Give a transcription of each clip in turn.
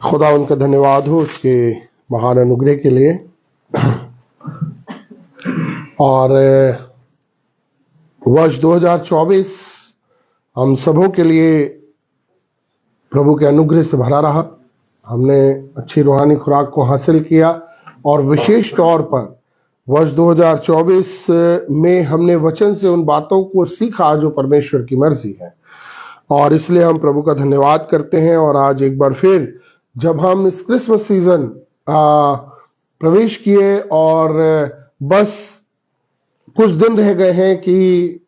खुदा उनका धन्यवाद हो उसके महान अनुग्रह के लिए। और वर्ष 2024 हम सबों के लिए प्रभु के अनुग्रह से भरा रहा। हमने अच्छी रूहानी खुराक को हासिल किया और विशेष तौर पर वर्ष 2024 में हमने वचन से उन बातों को सीखा जो परमेश्वर की मर्जी है, और इसलिए हम प्रभु का धन्यवाद करते हैं। और आज एक बार फिर जब हम इस क्रिसमस सीजन प्रवेश किए और बस कुछ दिन रह गए हैं कि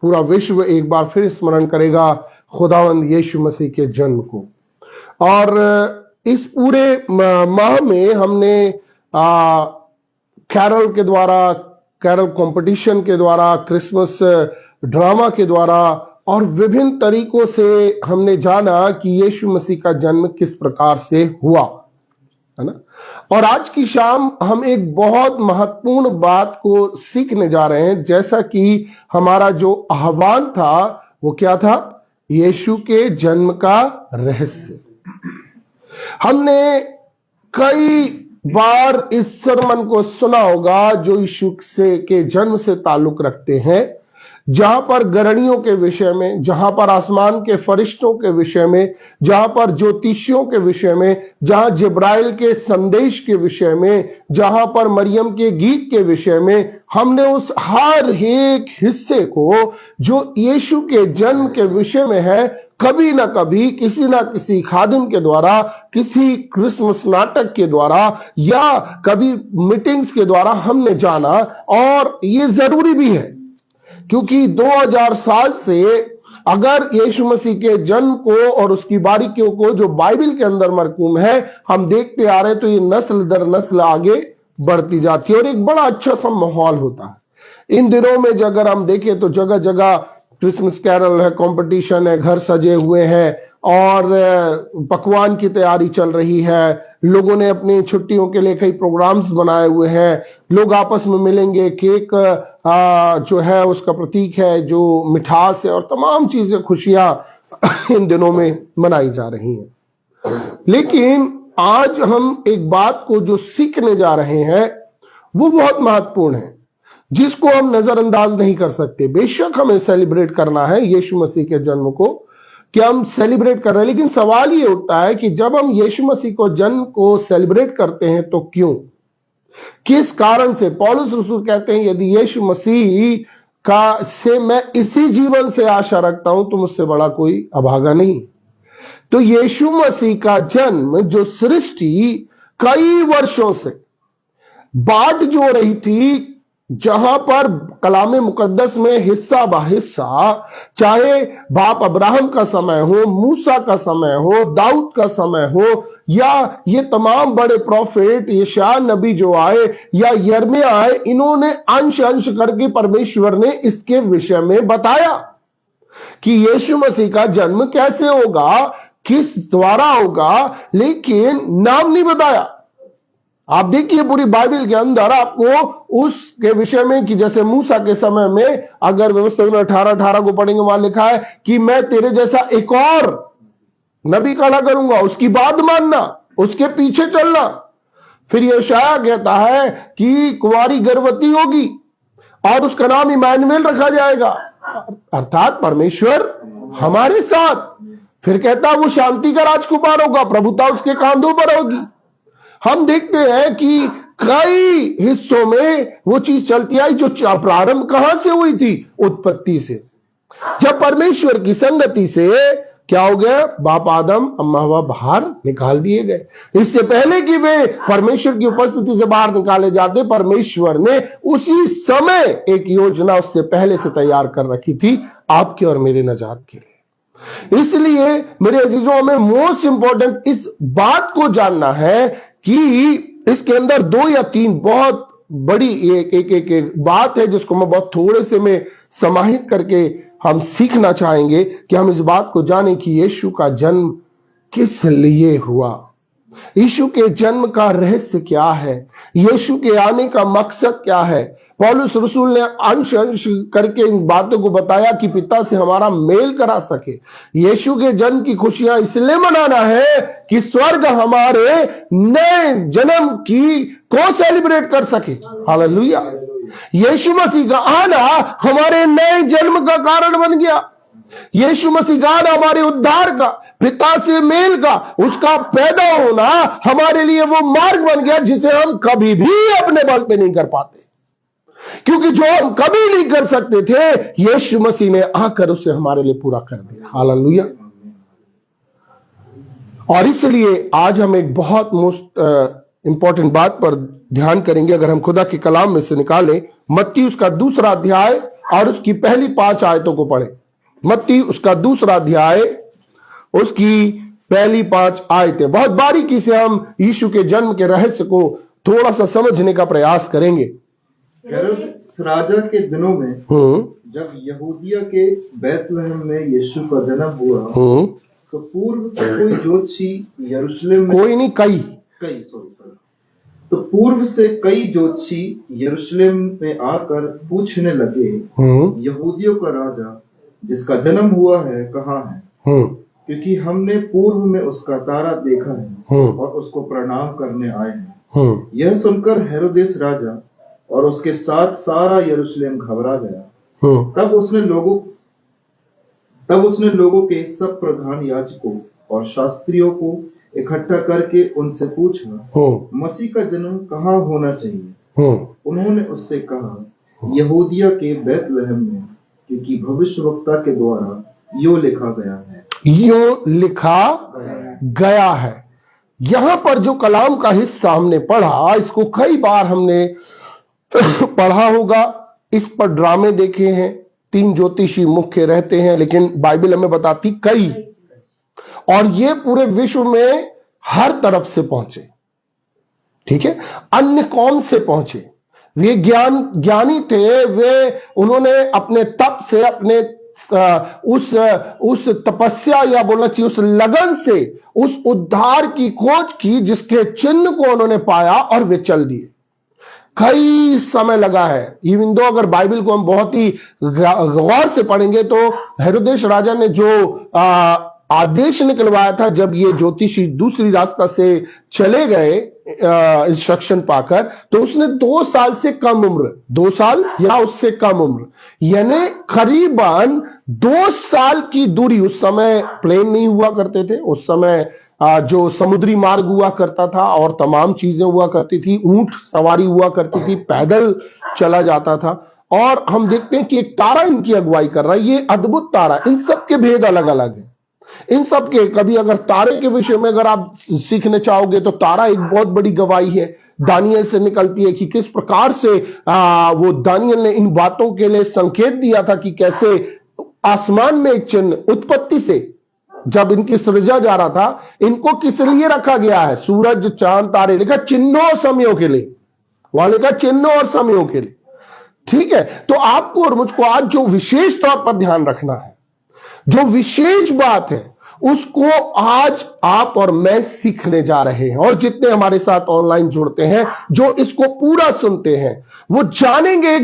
पूरा विश्व एक बार फिर स्मरण करेगा खुदावंद यीशु मसीह के जन्म को। और इस पूरे माह में हमने कैरल के द्वारा, कैरल कंपटीशन के द्वारा, क्रिसमस ड्रामा के द्वारा और विभिन्न तरीकों से हमने जाना कि यीशु मसीह का जन्म किस प्रकार से हुआ, है ना। और आज की शाम हम एक बहुत महत्वपूर्ण बात को सीखने जा रहे हैं। जैसा कि हमारा जो आह्वान था वो क्या था? यीशु के जन्म का रहस्य। हमने कई बार इस सरमन को सुना होगा जो यीशु के जन्म से ताल्लुक रखते हैं, जहां पर गरणियों के विषय में, जहां पर आसमान के फरिश्तों के विषय में, जहां पर ज्योतिषियों के विषय में, जहां जिब्राइल के संदेश के विषय में, जहां पर मरियम के गीत के विषय में, हमने उस हर एक हिस्से को जो यीशु के जन्म के विषय में है, कभी ना कभी किसी ना किसी खादिम के द्वारा, किसी क्रिसमस नाटक के द्वारा या कभी मीटिंग्स के द्वारा हमने जाना। और ये जरूरी भी है क्योंकि 2000 साल से अगर यीशु मसीह के जन्म को और उसकी बारीकियों को जो बाइबल के अंदर मरकूम है हम देखते आ रहे, तो ये नस्ल दर नस्ल आगे बढ़ती जाती है और एक बड़ा अच्छा सा माहौल होता है। इन दिनों में अगर हम देखें तो जगह जगह क्रिसमस कैरल है, कंपटीशन है, घर सजे हुए हैं और पकवान की तैयारी चल रही है। लोगों ने अपनी छुट्टियों के लिए कई प्रोग्राम्स बनाए हुए हैं। लोग आपस में मिलेंगे, केक जो है उसका प्रतीक है, जो मिठास है और तमाम चीजें, खुशियां इन दिनों में मनाई जा रही हैं। लेकिन आज हम एक बात को जो सीखने जा रहे हैं वो बहुत महत्वपूर्ण है, जिसको हम नजरअंदाज नहीं कर सकते। बेशक हमें सेलिब्रेट करना है यीशु मसीह के जन्म को, कि हम सेलिब्रेट कर रहे हैं, लेकिन सवाल ये उठता है कि जब हम यीशु मसीह को जन्म को सेलिब्रेट करते हैं तो क्यों, किस कारण से? पौलुस रसूल कहते हैं यदि यीशु मसीह का से मैं इसी जीवन से आशा रखता हूं तो मुझसे बड़ा कोई अभागा नहीं। तो यीशु मसीह का जन्म, जो सृष्टि कई वर्षों से बाट जो रही थी, जहां पर कलाम मुकद्दस में हिस्सा बा हिस्सा, चाहे बाप अब्राहम का समय हो, मूसा का समय हो, दाऊद का समय हो, या ये तमाम बड़े प्रॉफिट यशायाह नबी जो आए या यिर्मयाह आए, इन्होंने अंश अंश करके परमेश्वर ने इसके विषय में बताया कि यीशु मसीह का जन्म कैसे होगा, किस द्वारा होगा, लेकिन नाम नहीं बताया। आप देखिए पूरी बाइबल के अंदर आपको उसके विषय में कि जैसे मूसा के समय में, अगर व्यवस्था में 18:18 को पढ़ेंगे, वहां लिखा है कि मैं तेरे जैसा एक और नबी खड़ा करूंगा, उसकी बात मानना, उसके पीछे चलना। फिर यशायाह कहता है कि कुंवारी गर्भवती होगी और उसका नाम इमानुएल रखा जाएगा, अर्थात परमेश्वर हमारे साथ। फिर कहता है वो शांति का राजकुमार होगा, प्रभुता उसके कांधों पर होगी। हम देखते हैं कि कई हिस्सों में वो चीज चलती आई जो प्रारंभ कहां से हुई थी? उत्पत्ति से, जब परमेश्वर की संगति से क्या हो गया? बाप आदम, अम्मा हवा बाहर निकाल दिए गए। इससे पहले कि वे परमेश्वर की उपस्थिति से बाहर निकाले जाते, परमेश्वर ने उसी समय एक योजना उससे पहले से तैयार कर रखी थी आपके और मेरे नजात के लिए। इसलिए मेरे अजीजों, हमें मोस्ट इंपॉर्टेंट इस बात को जानना है कि इसके अंदर 2 या 3 बहुत बड़ी एक बात है जिसको मैं बहुत थोड़े से में समाहित करके हम सीखना चाहेंगे कि हम इस बात को जानें कि यीशु का जन्म किस लिए हुआ, यीशु के जन्म का रहस्य क्या है, यीशु के आने का मकसद क्या है। पौलुस रसूल ने अंश अंश करके इन बातों को बताया कि पिता से हमारा मेल करा सके। यीशु के जन्म की खुशियां इसलिए मनाना है कि स्वर्ग हमारे नए जन्म को सेलिब्रेट कर सके। हालेलुया। यीशु मसीह का आना हमारे नए जन्म का कारण बन गया। यीशु मसीह का आना हमारे उद्धार का, पिता से मेल का, उसका पैदा होना हमारे लिए वो मार्ग बन गया जिसे हम कभी भी अपने बल पे नहीं कर पाते, क्योंकि जो हम कभी नहीं कर सकते थे यीशु मसीह ने आकर उसे हमारे लिए पूरा कर दिया। हालेलुया। और इसलिए आज हम एक बहुत मोस्ट इंपॉर्टेंट बात पर ध्यान करेंगे। अगर हम खुदा के कलाम में से निकालें मत्ती उसका 2 अध्याय और उसकी पहली 5 आयतों को पढ़ें। मत्ती उसका 2 अध्याय उसकी पहली 5 आयतें। बहुत बारीकी से हम यीशु के जन्म के रहस्य को थोड़ा सा समझने का प्रयास करेंगे। हेरोदेस राजा के दिनों में जब यहूदिया के बैतलहम में यीशु का जन्म हुआ तो पूर्व से कोई ज्योतिषी यरूशलेम में तो पूर्व से कई ज्योतिषी यरूशलेम में आकर पूछने लगे, यहूदियों का राजा जिसका जन्म हुआ है कहाँ है? क्योंकि हमने पूर्व में उसका तारा देखा है और उसको प्रणाम करने आए हैं। यह सुनकर हेरोदेस राजा और उसके साथ सारा यरूशलेम घबरा गया। तब उसने लोगों के सब प्रधान याजकों और शास्त्रियों को इकट्ठा करके उनसे पूछा, मसीह का जन्म कहाँ होना चाहिए? उन्होंने उससे कहा, यहूदिया के बैतलहम में, क्योंकि भविष्यवक्ता के द्वारा यो लिखा गया है। यहां पर जो कलाम का हिस्सा हमने पढ़ा, इसको कई बार हमने पढ़ा होगा, इस पर ड्रामे देखे हैं। 3 ज्योतिषी मुख्य रहते हैं, लेकिन बाइबल हमें बताती कई, और ये पूरे विश्व में हर तरफ से पहुंचे। ठीक है, अन्य कौम से पहुंचे। वे ज्ञानी थे, उन्होंने अपने तप से, अपने उस तपस्या या बोलना चाहिए उस लगन से उस उद्धार की खोज की जिसके चिन्ह को उन्होंने पाया और वे चल दिए। कई समय लगा है। इवन दो अगर बाइबल को हम बहुत ही गौर से पढ़ेंगे तो हेरोदेस राजा ने जो आदेश निकलवाया था, जब ये ज्योतिषी दूसरी रास्ता से चले गए इंस्ट्रक्शन पाकर, तो उसने 2 साल से कम उम्र, 2 साल या उससे कम उम्र, यानी करीबन 2 साल की दूरी। उस समय प्लेन नहीं हुआ करते थे, उस समय जो समुद्री मार्ग हुआ करता था और तमाम चीजें हुआ करती थी, ऊंट सवारी हुआ करती थी, पैदल चला जाता था। और हम देखते हैं कि एक तारा इनकी अगुवाई कर रहा है। ये अद्भुत तारा, इन सब के भेद अलग अलग है। इन सब के, कभी अगर तारे के विषय में अगर आप सीखने चाहोगे तो तारा एक बहुत बड़ी गवाही है, दानियल से निकलती है कि किस प्रकार से वो दानियल ने इन बातों के लिए संकेत दिया था कि कैसे आसमान में एक चिन्ह, उत्पत्ति से जब इनकी सृजा जा रहा था, इनको किस लिए रखा गया है? सूरज, चांद, तारे, लिखा चिन्हों और समयों के लिए, वहां लिखा चिन्हों और समयों के लिए। ठीक है, तो आपको और मुझको आज जो विशेष तौर पर ध्यान रखना है, जो विशेष बात है, उसको आज आप और मैं सीखने जा रहे हैं। और जितने हमारे साथ ऑनलाइन जुड़ते हैं, जो इसको पूरा सुनते हैं, वो जानेंगे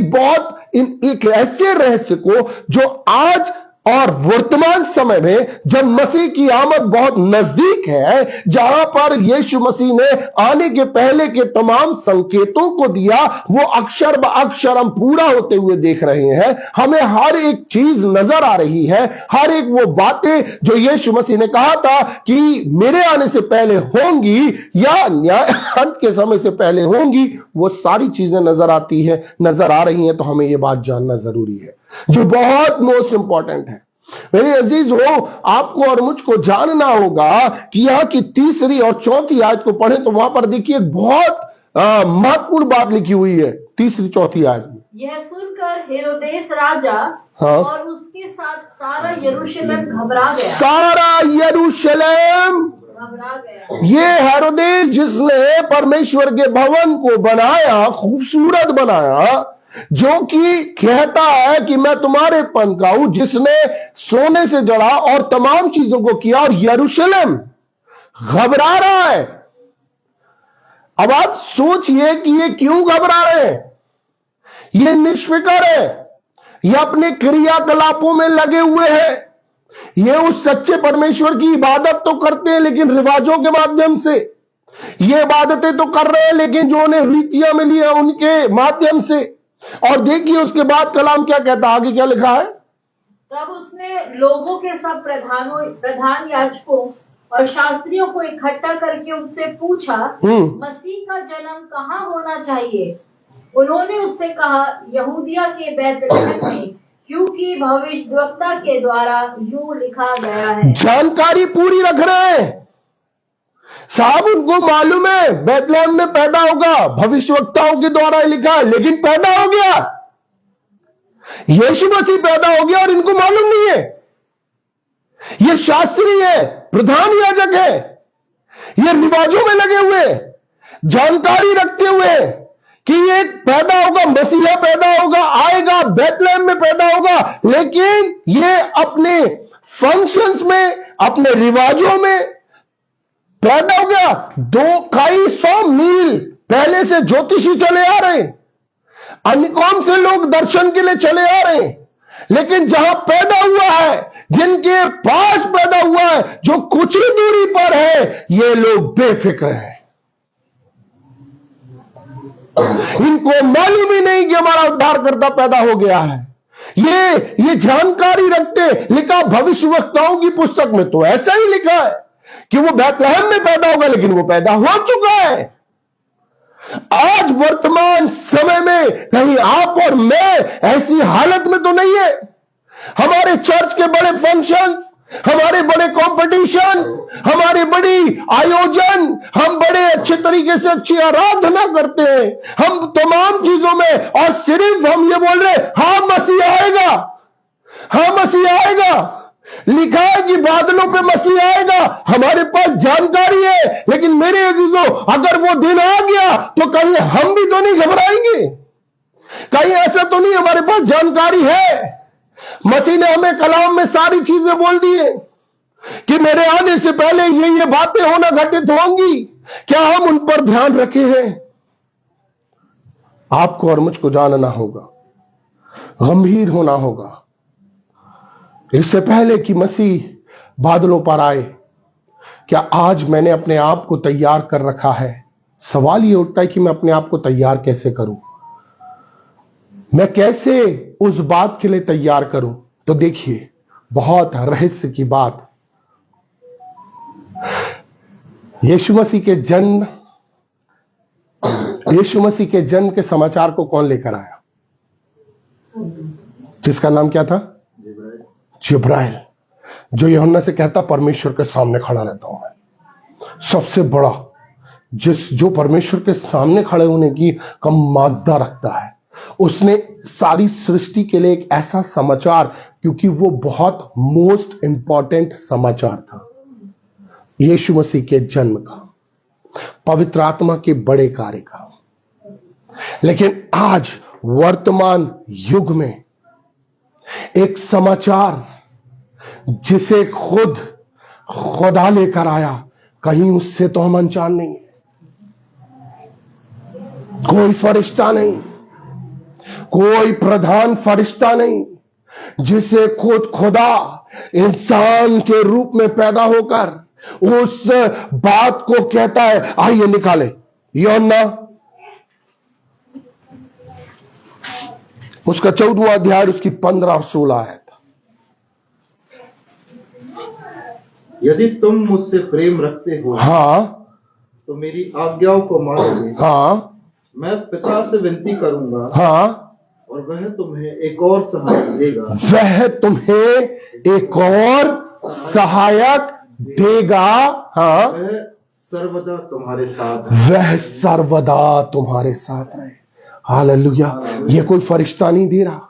एक ऐसे रहस्य को जो आज और वर्तमान समय में, जब मसीह की आमद बहुत नजदीक है, जहां पर यीशु मसीह ने आने के पहले के तमाम संकेतों को दिया, वो अक्षर ब अक्षर हम पूरा होते हुए देख रहे हैं। हमें हर एक चीज नजर आ रही है, हर एक वो बातें जो यीशु मसीह ने कहा था कि मेरे आने से पहले होंगी या न्याय अंत के समय से पहले होंगी, वो सारी चीजें नजर आ रही हैं। तो हमें ये बात जानना जरूरी है, जो बहुत मोस्ट इंपॉर्टेंट है। मेरे अजीज हो, आपको और मुझको जानना होगा कि यहां की 3री और 4थी आयत को पढ़ें तो वहां पर देखिए एक बहुत महत्वपूर्ण बात लिखी हुई है 3री 4थी आयत में। यह सुनकर हेरोदेस राजा और उसके साथ सारा यरूशलेम घबरा गया। सारा यरूशलेम घबरा गया। ये हेरोदेस जिसने परमेश्वर के भवन को बनाया, खूबसूरत बनाया, जो कि कहता है कि मैं तुम्हारे पंथ का हूं, जिसने सोने से जड़ा और तमाम चीजों को किया, और यरूशलेम घबरा रहा है। अब आप सोचिए कि ये क्यों घबरा रहे हैं। ये निष्फिक्र है, ये अपने क्रियाकलापों में लगे हुए हैं, ये उस सच्चे परमेश्वर की इबादत तो करते हैं लेकिन रिवाजों के माध्यम से, ये इबादतें तो कर रहे हैं लेकिन जो उन्हें रीतियां मिली है उनके माध्यम से। और देखिए उसके बाद कलाम क्या कहता है, आगे क्या लिखा है। तब उसने लोगों के सब प्रधान याजकों और शास्त्रियों को इकट्ठा करके उनसे पूछा, मसीह का जन्म कहाँ होना चाहिए? उन्होंने उससे कहा, यहूदिया के बैतलहम में, क्योंकि भविष्यद्वक्ता के द्वारा यूं लिखा गया है। जानकारी पूरी रख रहे हैं साहब, उनको मालूम है बैतलहम में पैदा होगा, भविष्यवक्ताओं के द्वारा लिखा है, लेकिन पैदा हो गया, यीशु मसीह पैदा हो गया और इनको मालूम नहीं है। ये शास्त्री है, प्रधान याजक है, ये रिवाजों में लगे हुए, जानकारी रखते हुए कि ये पैदा होगा, मसीहा पैदा होगा, आएगा, बैतलहम में पैदा होगा, लेकिन ये अपने फंक्शंस में, अपने रिवाजों में पैदा हो गया। 200 मील पहले से ज्योतिषी चले आ रहे हैं, अन्य कौम से लोग दर्शन के लिए चले आ रहे हैं, लेकिन जहां पैदा हुआ है, जिनके पास पैदा हुआ है, जो कुछ ही दूरी पर है, ये लोग बेफिक्र हैं। इनको मालूम ही नहीं कि हमारा उद्धारकर्ता पैदा हो गया है। ये जानकारी रखते, लिखा भविष्यवक्ताओं की पुस्तक में तो ऐसा ही लिखा है कि वो बैतलहम में पैदा होगा, लेकिन वो पैदा हो चुका है। आज वर्तमान समय में कहीं आप और मैं ऐसी हालत में तो नहीं है। हमारे चर्च के बड़े फंक्शंस, हमारे बड़े कॉम्पिटिशंस, हमारे बड़ी आयोजन, हम बड़े अच्छे तरीके से अच्छी आराधना करते हैं, हम तमाम चीजों में, और सिर्फ हम ये बोल रहे हैं, हाँ मसीह आएगा, हाँ मसीह आएगा। लिखा है कि बादलों पे मसीह आएगा, हमारे पास जानकारी है, लेकिन मेरे अजीजों, अगर वो दिन आ गया तो कहीं हम भी तो नहीं घबराएंगे? कहीं ऐसा तो नहीं हमारे पास जानकारी है? मसीह ने हमें कलाम में सारी चीजें बोल दी है कि मेरे आने से पहले ये बातें होना घटित होंगी। क्या हम उन पर ध्यान रखे हैं? आपको और मुझको जानना होगा, गंभीर होना होगा। इससे पहले कि मसीह बादलों पर आए, क्या आज मैंने अपने आप को तैयार कर रखा है? सवाल यह उठता है कि मैं अपने आप को तैयार कैसे करूं, मैं कैसे उस बात के लिए तैयार करूं? तो देखिए, बहुत रहस्य की बात, यीशु मसीह के जन्म के समाचार को कौन लेकर आया? जिसका नाम क्या था? जिब्राइल, जो यूहन्ना से कहता परमेश्वर के सामने खड़ा रहता हूं मैं। सबसे बड़ा जो परमेश्वर के सामने खड़े होने की कम माजदा रखता है, उसने सारी सृष्टि के लिए एक ऐसा समाचार, क्योंकि वो बहुत मोस्ट इंपॉर्टेंट समाचार था, यीशु मसीह के जन्म का, पवित्र आत्मा के बड़े कार्य का। लेकिन आज वर्तमान युग में एक समाचार जिसे खुद खुदा लेकर आया, कहीं उससे तो हम अनजान नहीं है। कोई फरिश्ता नहीं, कोई प्रधान फरिश्ता नहीं, जिसे खुद खुदा इंसान के रूप में पैदा होकर उस बात को कहता है। आइए निकाले यूहन्ना उसका 14वां अध्याय, उसकी 15 और 16 आयत। यदि तुम मुझसे प्रेम रखते हो, हाँ, तो मेरी आज्ञाओं को मानोगे। हाँ, मैं पिता से विनती करूंगा, हाँ, और वह तुम्हें एक और सहायक देगा। वह तुम्हें एक और सहायक देगा। हाँ, वह सर्वदा तुम्हारे साथ, वह सर्वदा तुम्हारे साथ रहे। हालेलुया। ये कोई फरिश्ता नहीं दे रहा,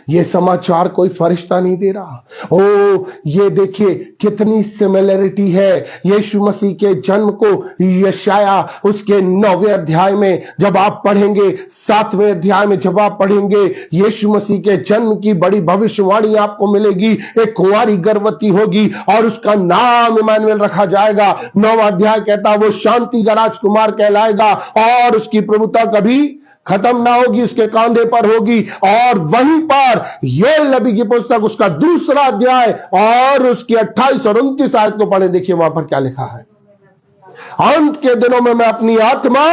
ये समाचार कोई फरिश्ता नहीं दे रहा। ओ, ये देखिए कितनी सिमिलरिटी है यीशु मसीह के जन्म को यशाया उसके 9वें अध्याय में जब आप पढ़ेंगे, 7वें अध्याय में जब आप पढ़ेंगे, यीशु मसीह के जन्म की बड़ी भविष्यवाणी आपको मिलेगी। एक कुंवारी गर्भवती होगी और उसका नाम इमानुएल रखा जाएगा। 9वां अध्याय कहता वो शांति का राजकुमार कहलाएगा और उसकी प्रभुता कभी खत्म ना होगी, उसके कांधे पर होगी। और वहीं पर योएल नबी की पुस्तक उसका दूसरा अध्याय और उसकी 28 और 29 आयत को पढ़े, देखिए वहां पर क्या लिखा है। अंत के दिनों में मैं अपनी आत्मा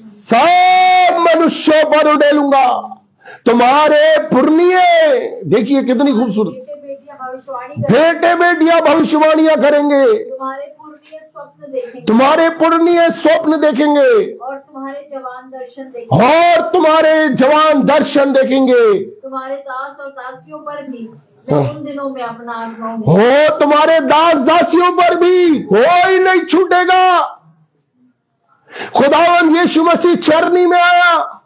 सब मनुष्यों पर उड़ेलूंगा, तुम्हारे पुरनिये, देखिए कितनी खूबसूरत, बेटे बेटियां भविष्यवाणियां करेंगे, तुम्हारे पुरनिये स्वप्न देखेंगे और तुम्हारे जवान दर्शन देखेंगे, और तुम्हारे जवान दर्शन देखेंगे। तुम्हारे दास और दासियों पर भी मैं उन दिनों में अपना आजमाऊंगा। हो, तुम्हारे दास दासियों पर भी कोई नहीं छूटेगा। खुदावंद यीशु मसीह चरनी में आया,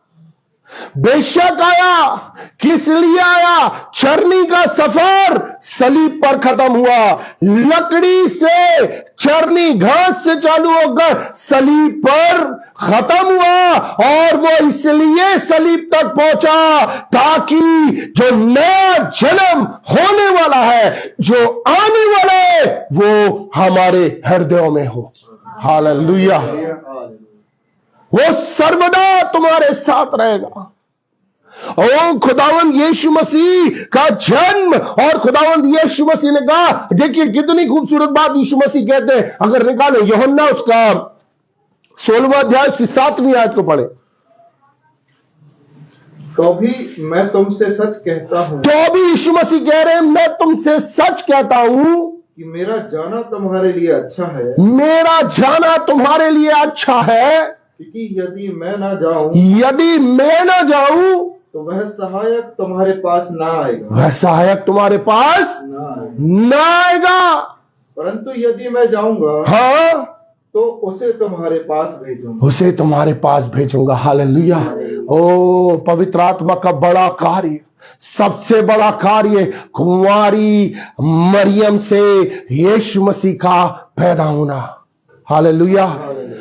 बेशक आया, किस लिए आया? चरनी का सफर सलीब पर खत्म हुआ। लकड़ी से, चरनी घास से चालू होकर सलीब पर खत्म हुआ, और वो इसलिए सलीब तक पहुंचा ताकि जो नया जन्म होने वाला है, जो आने वाला है, वो हमारे हृदयों में हो। हालेलुया। वो सर्वदा तुम्हारे साथ रहेगा। ओ, खुदावंद यीशु मसीह का जन्म, और खुदावंद यीशु मसीह ने कहा, देखिए कितनी खूबसूरत बात यीशु मसीह कहते हैं। अगर निकालो यूहन्ना उसका 16वां अध्याय उसकी 7वीं आयत को पढ़े। तो भी मैं तुमसे सच कहता हूँ, तो भी यीशु मसीह कह रहे हैं, मैं तुमसे सच कहता हूं कि मेरा जाना तुम्हारे लिए अच्छा है, मेरा जाना तुम्हारे लिए अच्छा है, क्योंकि यदि मैं ना जाऊं यदि मैं ना जाऊं तो वह सहायक तुम्हारे पास ना आएगा, वह सहायक तुम्हारे पास ना आएगा। परंतु यदि मैं जाऊंगा हाँ, तो उसे तुम्हारे पास भेजूंगा। उसे तुम्हारे पास भेजूंगा। हालेलुया। ओ, पवित्र आत्मा का बड़ा कार्य, सबसे बड़ा कार्य, कुंवारी मरियम से यीशु मसीह का पैदा होना। हालेलुया।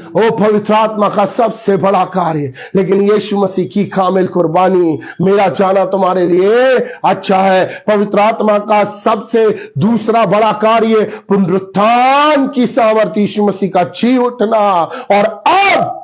ओ, पवित्र आत्मा का सबसे बड़ा कार्य, लेकिन यीशु मसीह की कामिल कुर्बानी, मेरा जाना तुम्हारे लिए अच्छा है। पवित्र आत्मा का सबसे दूसरा बड़ा कार्य, पुनरुत्थान की सामर्थ्य, यीशु मसीह का जी उठना। और अब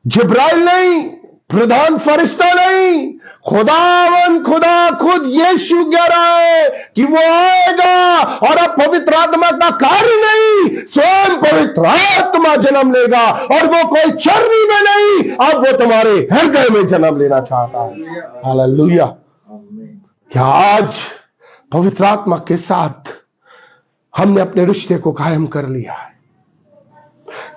जिब्राइल नहीं, प्रधान फरिश्ता नहीं, खुदा खुद यीशु कह रहा है कि वो आएगा, और अब पवित्र आत्मा का कार्य नहीं, स्वयं पवित्र आत्मा जन्म लेगा, और वो कोई चरनी में नहीं, अब वो तुम्हारे हृदय में जन्म लेना चाहता है। हालेलुया। क्या आज पवित्र आत्मा के साथ हमने अपने रिश्ते को कायम कर लिया है?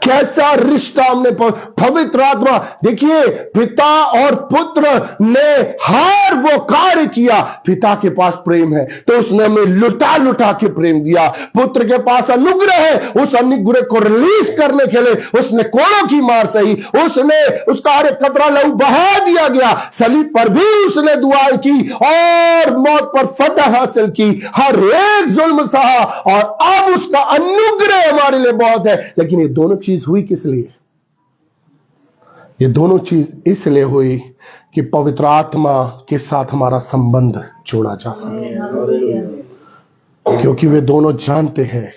कैसा रिश्ता हमने, पवित्र आत्मा, देखिए पिता और पुत्र ने हर वो कार्य किया। पिता के पास प्रेम है तो उसने हमें लुटा लुटा के प्रेम दिया। पुत्र के पास अनुग्रह है, उस अनुग्रह को रिलीज करने के लिए उसने कोड़ों की मार सही, उसने उसका हर एक कतरा लहू बहा दिया गया। सलीब पर भी उसने दुआएं की और मौत पर फतह हासिल की, हर एक जुल्म सहा, और अब उसका अनुग्रह हमारे लिए बहुत है। लेकिन ये दोनों चीज हुई किस लिए? ये दोनों चीज इसलिए हुई कि पवित्र आत्मा के साथ हमारा संबंध जोड़ा जा सके, क्योंकि वे दोनों जानते हैं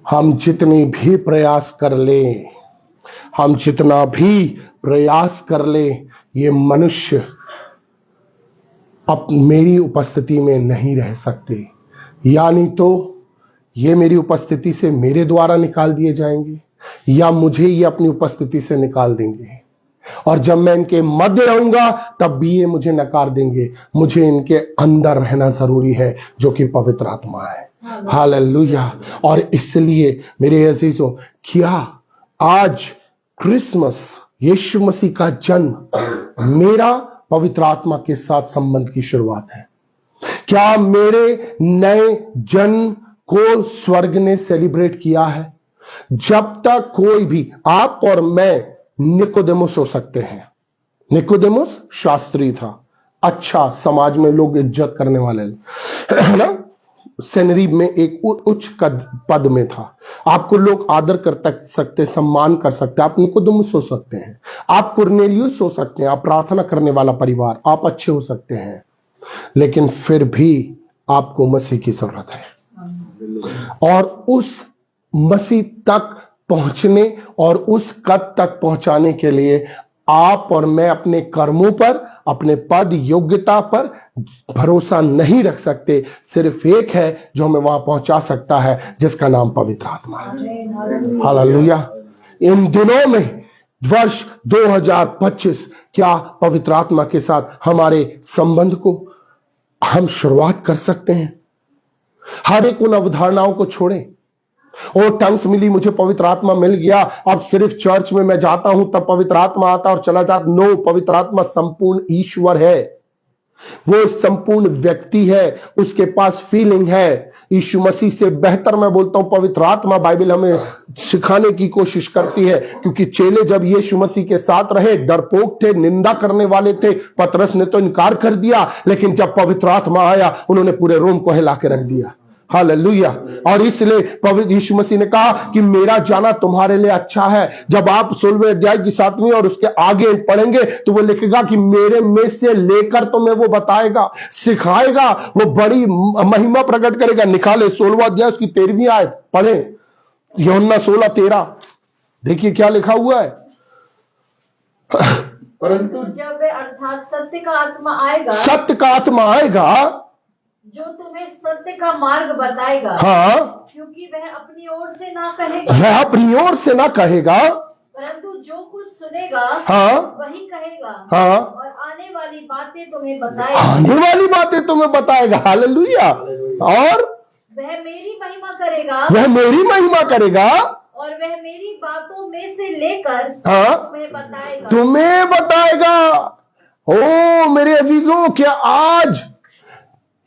हम जितनी भी प्रयास कर ले, हम जितना भी प्रयास कर ले, ये मनुष्य अब मेरी उपस्थिति में नहीं रह सकते, यानी तो ये मेरी उपस्थिति से मेरे द्वारा निकाल दिए जाएंगे, या मुझे ये अपनी उपस्थिति से निकाल देंगे। और जब मैं इनके मध्य रहूंगा तब भी ये मुझे नकार देंगे। मुझे इनके अंदर रहना जरूरी है, जो कि पवित्र आत्मा है। हालेलुया। और इसलिए मेरे अजीजों, क्या आज क्रिसमस, यीशु मसीह का जन्म, मेरा पवित्र आत्मा के साथ संबंध की शुरुआत है? क्या मेरे नए जन्म को स्वर्ग ने सेलिब्रेट किया है? जब तक कोई भी, आप और मैं निकोदेमुस हो सकते हैं। निकोदेमुस शास्त्री था, अच्छा, समाज में लोग इज्जत करने वाले, है ना, सेनरीब में एक उच्च पद में था, आपको लोग आदर कर सकते, सम्मान कर सकते। आप निकोदेमुस हो सकते हैं, आप कुरनेलियुस हो सकते हैं, आप प्रार्थना करने वाला परिवार, आप अच्छे हो सकते हैं, लेकिन फिर भी आपको मसीह की जरूरत है। और उस मसीह तक पहुंचने और उस कद तक पहुंचाने के लिए आप और मैं अपने कर्मों पर, अपने पद योग्यता पर भरोसा नहीं रख सकते। सिर्फ एक है जो हमें वहां पहुंचा सकता है, जिसका नाम पवित्र आत्मा है। हालेलुया। इन दिनों में वर्ष 2025 क्या पवित्र आत्मा के साथ हमारे संबंध को हम शुरुआत कर सकते हैं? हर एक उन अवधारणाओं को छोड़ें। ओ टंग्स मिली, मुझे पवित्र आत्मा मिल गया, अब सिर्फ चर्च में मैं जाता हूं तब पवित्र आत्मा आता और चला जाता। नो, पवित्र आत्मा संपूर्ण ईश्वर है, वो संपूर्ण व्यक्ति है, उसके पास फीलिंग है। यीशु मसीह से बेहतर मैं बोलता हूं पवित्र आत्मा बाइबल हमें सिखाने की कोशिश करती है, क्योंकि चेले जब यीशु मसीह के साथ रहे डरपोक थे, निंदा करने वाले थे। पतरस ने तो इनकार कर दिया, लेकिन जब पवित्र आत्मा आया उन्होंने पूरे रोम को हिला के रख दिया। हालेलुया। और इसलिए पवित्र यीशु मसीह ने कहा कि मेरा जाना तुम्हारे लिए अच्छा है। जब आप 16वें अध्याय की 7वीं और उसके आगे पढ़ेंगे तो वो लिखेगा कि मेरे में से लेकर तुम्हें वो बताएगा, सिखाएगा, वो बड़ी महिमा प्रकट करेगा। निकाले 16वां अध्याय उसकी 13वीं आयत पढ़े, यूहन्ना 16:13। देखिए क्या लिखा हुआ है। परंतु जब वे अर्थात सत्य का आत्मा आएगा, सत्य का आत्मा आएगा जो तुम्हें सत्य का मार्ग बताएगा। हाँ, क्योंकि वह अपनी ओर से ना कहेगा, वह अपनी ओर से ना कहेगा, परंतु जो कुछ सुनेगा हाँ, वही कहेगा, हाँ, और आने वाली बातें तुम्हें बताएगा। आने वाली बातें तुम्हें बताएगा। हालेलुया। और वह मेरी महिमा करेगा, वह मेरी महिमा करेगा, और वह मेरी बातों में से लेकर हाँ, तुम्हें बताएगा। तुम्हें बताएगा। ओ मेरे अजीजों, क्या आज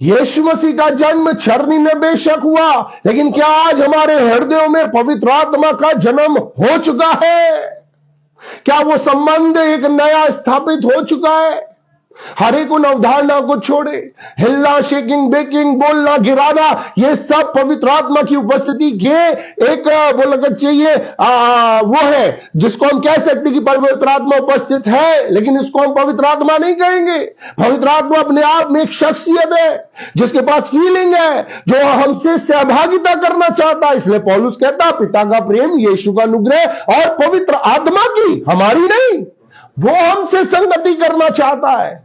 यीशु मसीह का जन्म छरनी में बेशक हुआ, लेकिन क्या आज हमारे हृदयों में पवित्र आत्मा का जन्म हो चुका है? क्या वो संबंध एक नया स्थापित हो चुका है? हर एक उन अवधारणा को छोड़े, हिलना, शेकिंग, बेकिंग, बोलना, गिराना, ये सब पवित्र आत्मा की उपस्थिति के एक बोलना चाहिए वो है जिसको हम कह सकते कि पवित्र आत्मा उपस्थित है, लेकिन इसको हम पवित्र आत्मा नहीं कहेंगे। पवित्र आत्मा अपने आप में एक शख्सियत है जिसके पास फीलिंग है, जो हमसे सहभागिता करना चाहता है। इसलिए पौलुस कहता पिता का प्रेम, यीशु का अनुग्रह और पवित्र आत्मा की, हमारी नहीं, वो हमसे संगति करना चाहता है।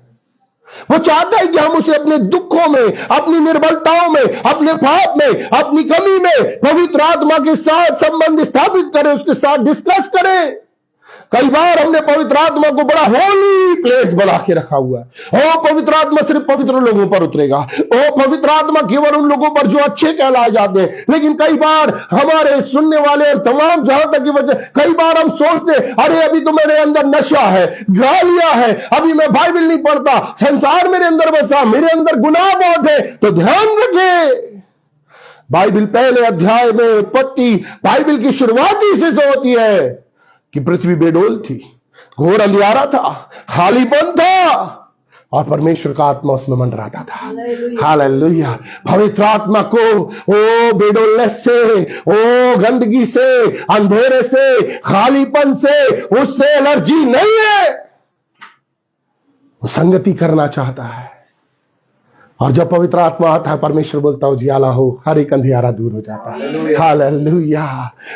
वो चाहता है कि हम उसे अपने दुखों में, अपनी निर्बलताओं में, अपने पाप में, अपनी कमी में पवित्र आत्मा के साथ संबंध स्थापित करें, उसके साथ डिस्कस करें। कई बार हमने पवित्र आत्मा को बड़ा होली प्लेस बना के रखा हुआ है। ओ पवित्र आत्मा सिर्फ पवित्र लोगों पर उतरेगा, ओ पवित्र आत्मा केवल उन लोगों पर जो अच्छे कहलाए जाते हैं। लेकिन कई बार हमारे सुनने वाले और तमाम जहां तक की वजह, कई बार हम सोचते अरे अभी तो मेरे अंदर नशा है, गालियां है, अभी मैं बाइबल नहीं पढ़ता, संसार मेरे अंदर बसा, मेरे अंदर गुनाह बहुत है। तो ध्यान रखें, बाइबल पहले अध्याय में उत्पत्ति बाइबल की शुरुआती से जो होती है कि पृथ्वी बेडोल थी, घोर अंधियारा था, खालीपन था, और परमेश्वर का आत्मा उसमें मंडराता था। हालेलुया। पवित्र आत्मा को ओ बेडोलनेस से, ओ गंदगी से, अंधेरे से, खालीपन से, उससे एलर्जी नहीं है। वो संगति करना चाहता है, और जब पवित्र आत्मा आता है परमेश्वर बोलता हो जियाला हो, हर एक अंधियारा दूर हो जाता है। हालेलुया।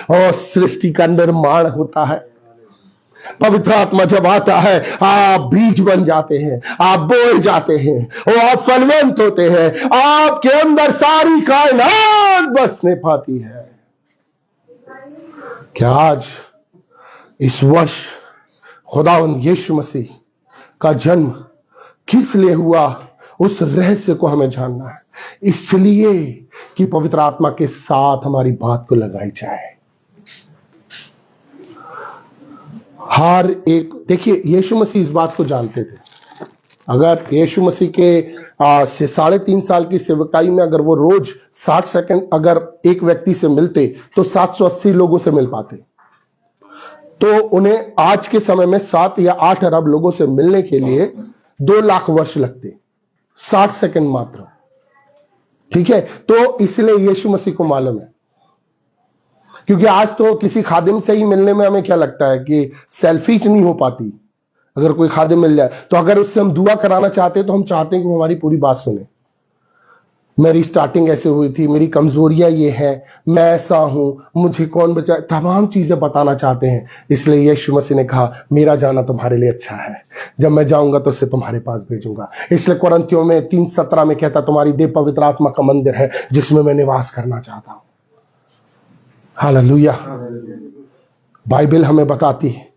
और सृष्टि का निर्माण होता है। पवित्र आत्मा जब आता है आप बीज बन जाते हैं, आप बोए जाते हैं, और आप फलवंत होते हैं, आपके अंदर सारी कायनात बसने पाती है। क्या आज इस वर्ष खुदावंद यीशु मसीह का जन्म किस लिए हुआ, उस रहस्य को हमें जानना है, इसलिए कि पवित्र आत्मा के साथ हमारी बात को लगाई जाए। हर एक, देखिए यीशु मसीह इस बात को जानते थे। अगर यीशु मसीह के से 3.5 साल की सेवकाई में अगर वो रोज 60 सेकंड अगर एक व्यक्ति से मिलते तो 780 लोगों से मिल पाते, तो उन्हें आज के समय में 7 या 8 अरब लोगों से मिलने के लिए 2 लाख वर्ष लगते, 60 सेकंड मात्र। ठीक है, तो इसलिए यीशु मसीह को मालूम है, क्योंकि आज तो किसी खादिम से ही मिलने में हमें क्या लगता है कि सेल्फीज नहीं हो पाती। अगर कोई खादिम मिल जाए तो अगर उससे हम दुआ कराना चाहते हैं तो हम चाहते हैं कि वो हमारी पूरी बात सुने। मेरी स्टार्टिंग ऐसे हुई थी, मेरी कमजोरियां ये है, मैं ऐसा हूं, मुझे कौन बचाए, तमाम चीजें बताना चाहते हैं। इसलिए यीशु मसीह ने कहा मेरा जाना तुम्हारे लिए अच्छा है, जब मैं जाऊंगा तो उसे तुम्हारे पास भेजूंगा। इसलिए कुरिन्थियों में 3:17 में कहता तुम्हारी देह पवित्र आत्मा का मंदिर है जिसमें मैं निवास करना चाहता हूं। हालेलुया। बाइबल हमें बताती है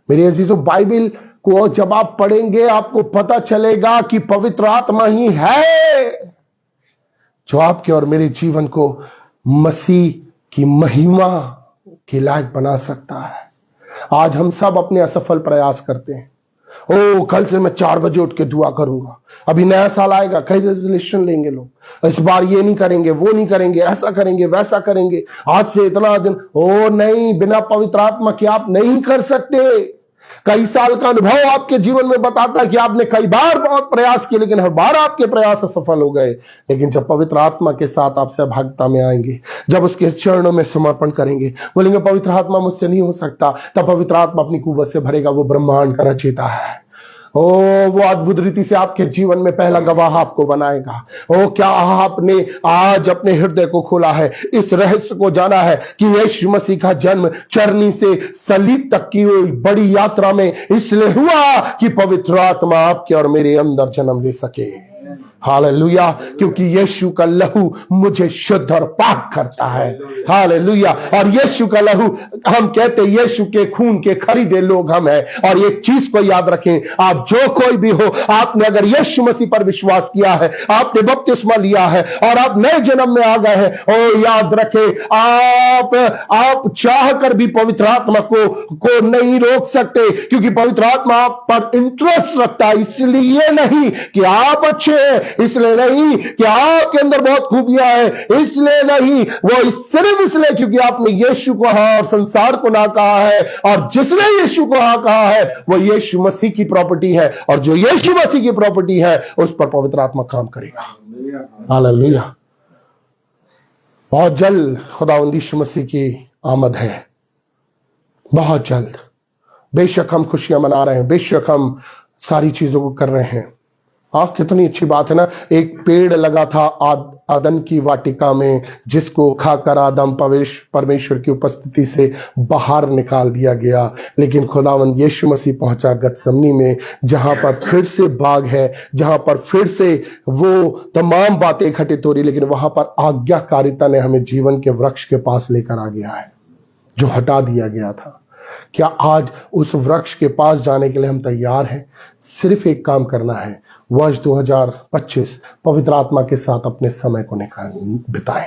मेरे अजीजों, बाइबल को जब आप पढ़ेंगे आपको पता चलेगा कि पवित्र आत्मा ही है जो आपके और मेरे जीवन को मसीह की महिमा के लायक बना सकता है। आज हम सब अपने असफल प्रयास करते हैं। ओ कल से मैं 4 बजे उठ के दुआ करूंगा, अभी नया साल आएगा, कई रेजोल्यूशन लेंगे लोग, इस बार ये नहीं करेंगे, वो नहीं करेंगे, ऐसा करेंगे, वैसा करेंगे, आज से इतना दिन। ओ नहीं, बिना पवित्र आत्मा के आप नहीं कर सकते। कई साल का अनुभव आपके जीवन में बताता है कि आपने कई बार बहुत प्रयास किए लेकिन हर बार आपके प्रयास असफल हो गए। लेकिन जब पवित्र आत्मा के साथ आप सहभागिता में आएंगे, जब उसके चरणों में समर्पण करेंगे, बोलेंगे पवित्र आत्मा मुझसे नहीं हो सकता, तब पवित्र आत्मा अपनी कुव्वत से भरेगा। वो ब्रह्मांड का रचयिता है। ओ वो अद्भुत रीति से आपके जीवन में पहला गवाह आपको बनाएगा। ओ क्या आपने आज अपने हृदय को खोला है, इस रहस्य को जाना है कि यीशु मसीह का जन्म चरनी से सलीब तक की बड़ी यात्रा में इसलिए हुआ कि पवित्र आत्मा आपके और मेरे अंदर जन्म ले सके। हालेलुया। क्योंकि यीशु का लहू मुझे शुद्ध और पाक करता है। हालेलुया। और यीशु का लहू, हम कहते हैं यीशु के खून के खरीदे लोग हम हैं। और एक चीज को याद रखें, आप जो कोई भी हो, आपने अगर यीशु मसीह पर विश्वास किया है, आपने बपतिस्मा लिया है और आप नए जन्म में आ गए हैं, और याद रखें आप चाह कर भी पवित्र आत्मा को नहीं रोक सकते, क्योंकि पवित्र आत्मा आप पर इंटरेस्ट रखता है। इसलिए नहीं कि आप अच्छे हैं, इसलिए नहीं कि आपके अंदर बहुत खूबियां हैं, इसलिए नहीं, वो सिर्फ इसलिए क्योंकि आपने यीशु को हाँ और संसार को ना कहा है। और जिसने यीशु को हाँ कहा है वो यीशु मसीह की प्रॉपर्टी है, और जो यीशु मसीह की प्रॉपर्टी है उस पर पवित्र आत्मा काम करेगा। हालेलुया। बहुत जल्द खुदावंद यीशु मसीह की आमद है, बहुत जल्द। बेशक हम खुशियां मना रहे हैं, बेशक हम सारी चीजों को कर रहे हैं। कितनी अच्छी बात है ना। एक पेड़ लगा था आदन की वाटिका में, जिसको खाकर आदम परमेश्वर की उपस्थिति से बाहर निकाल दिया गया। लेकिन खुदावंद यीशु मसीह पहुंचा गतसमनी में, जहां पर फिर से बाग है, जहां पर फिर से वो तमाम बातें घटित हो रही, लेकिन वहां पर आज्ञाकारिता ने हमें जीवन के वृक्ष के पास लेकर आ गया है जो हटा दिया गया था। क्या आज उस वृक्ष के पास जाने के लिए हम तैयार हैं? सिर्फ एक काम करना है, वर्ष 2025 पवित्र आत्मा के साथ अपने समय को बिताएं।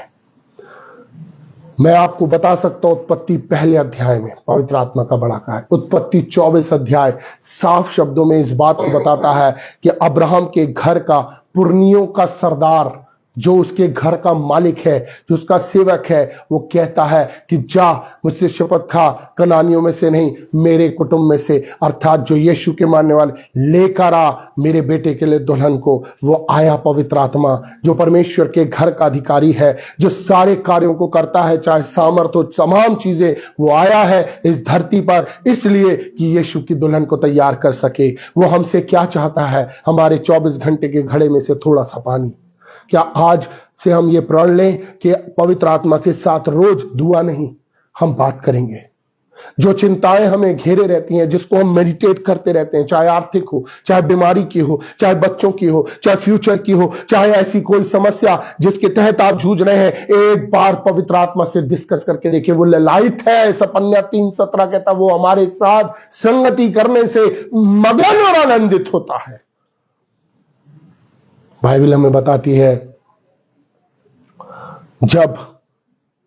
मैं आपको बता सकता हूं, उत्पत्ति पहले अध्याय में पवित्र आत्मा का बड़ा कार्य। उत्पत्ति 24 अध्याय साफ शब्दों में इस बात को बताता है कि अब्राहम के घर का पुरनियों का सरदार, जो उसके घर का मालिक है, जो उसका सेवक है, वो कहता है कि जा मुझसे शपथ खा, कनानियों में से नहीं मेरे कुटुंब में से, अर्थात जो यीशु के मानने वाले, लेकर आ मेरे बेटे के लिए दुल्हन को। वो आया पवित्र आत्मा, जो परमेश्वर के घर का अधिकारी है, जो सारे कार्यों को करता है, चाहे सामर्थ हो, तमाम चीजें, वो आया है इस धरती पर इसलिए कि यीशु की दुल्हन को तैयार कर सके। वो हमसे क्या चाहता है? हमारे 24 घंटे के घड़े में से थोड़ा सा पानी। क्या आज से हम ये प्रण लें कि पवित्र आत्मा के साथ रोज दुआ नहीं, हम बात करेंगे। जो चिंताएं हमें घेरे रहती हैं, जिसको हम मेडिटेट करते रहते हैं, चाहे आर्थिक हो, चाहे बीमारी की हो, चाहे बच्चों की हो, चाहे फ्यूचर की हो, चाहे ऐसी कोई समस्या जिसके तहत आप जूझ रहे हैं, एक बार पवित्र आत्मा से डिस्कस करके देखिए। वो ललायित है। सपन्या 3:17 कहता वो हमारे साथ संगति करने से मगन और आनंदित होता है। बाइबल हमें बताती है, जब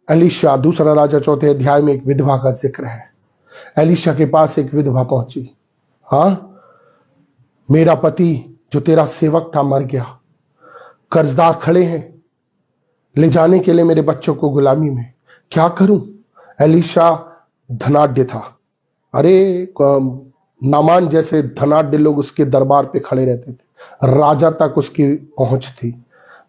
एलीशा, दूसरा राजा 4 अध्याय में एक विधवा का जिक्र है। एलीशा के पास एक विधवा पहुंची। मेरा पति जो तेरा सेवक था मर गया, कर्जदार खड़े हैं ले जाने के लिए मेरे बच्चों को गुलामी में, क्या करूं? एलीशा धनाढ्य था। अरे नामान जैसे धनाढ्य लोग उसके दरबार पे खड़े रहते थे, राजा तक उसकी पहुंच थी।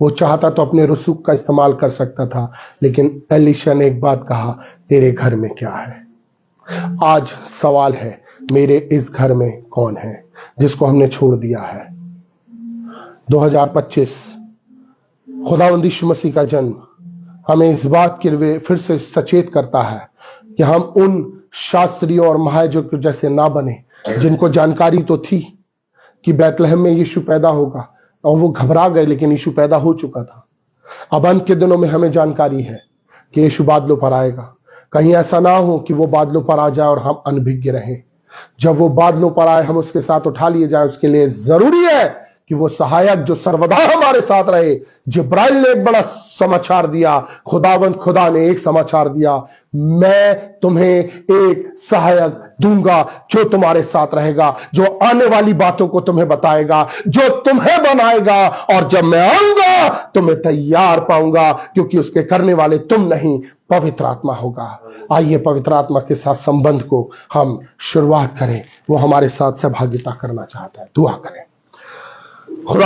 वो चाहता तो अपने रसूख का इस्तेमाल कर सकता था, लेकिन एलीशा ने एक बात कहा, तेरे घर में क्या है? आज सवाल है, मेरे इस घर में कौन है जिसको हमने छोड़ दिया है? 2025 खुदावंद यीशु मसीह का जन्म हमें इस बात के लिए फिर से सचेत करता है कि हम उन शास्त्रियों और महायाजकों जैसे ना बने जिनको जानकारी तो थी कि बैतलहम में यीशु पैदा होगा, और वो घबरा गए, लेकिन यीशु पैदा हो चुका था। अब अंत के दिनों में हमें जानकारी है कि यीशु बादलों पर आएगा। कहीं ऐसा ना हो कि वो बादलों पर आ जाए और हम अनभिज्ञ रहें। जब वो बादलों पर आए हम उसके साथ उठा लिए जाए, उसके लिए जरूरी है कि वो सहायक जो सर्वदा हमारे साथ रहे। जिब्राइल ने एक बड़ा समाचार दिया, खुदावंद खुदा ने एक समाचार दिया, मैं तुम्हें एक सहायक दूंगा जो तुम्हारे साथ रहेगा, जो आने वाली बातों को तुम्हें बताएगा, जो तुम्हें बनाएगा, और जब मैं आऊंगा तुम्हें तैयार पाऊंगा, क्योंकि उसके करने वाले तुम नहीं, पवित्र आत्मा होगा। आइए पवित्र आत्मा के साथ संबंध को हम शुरुआत करें। वो हमारे साथ सहभागिता करना चाहता है। दुआ करें। खुदा